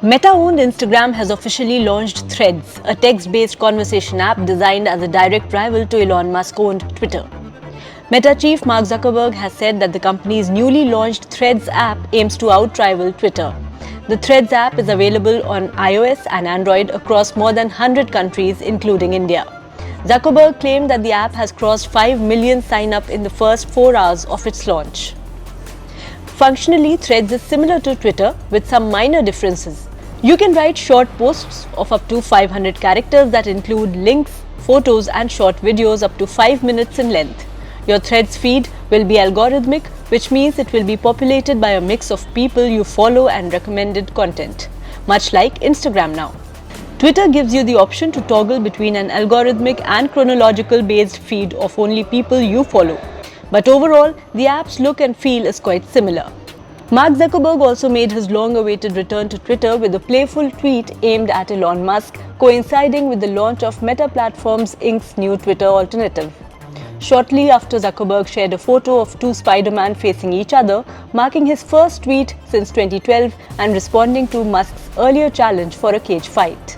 Meta-owned Instagram has officially launched Threads, a text-based conversation app designed as a direct rival to Elon Musk-owned Twitter. Meta chief Mark Zuckerberg has said that the company's newly launched Threads app aims to out-rival Twitter. The Threads app is available on iOS and Android across more than 100 countries, including India. Zuckerberg claimed that the app has crossed 5 million sign-up in the first 4 hours of its launch. Functionally, Threads is similar to Twitter with some minor differences. You can write short posts of up to 500 characters that include links, photos and short videos up to 5 minutes in length. Your Threads feed will be algorithmic, which means it will be populated by a mix of people you follow and recommended content, much like Instagram now. Twitter gives you the option to toggle between an algorithmic and chronological based feed of only people you follow. But overall, the app's look and feel is quite similar. Mark Zuckerberg also made his long-awaited return to Twitter with a playful tweet aimed at Elon Musk, coinciding with the launch of Meta Platforms Inc.'s new Twitter alternative. Shortly after, Zuckerberg shared a photo of two Spider-Man facing each other, marking his first tweet since 2012 and responding to Musk's earlier challenge for a cage fight.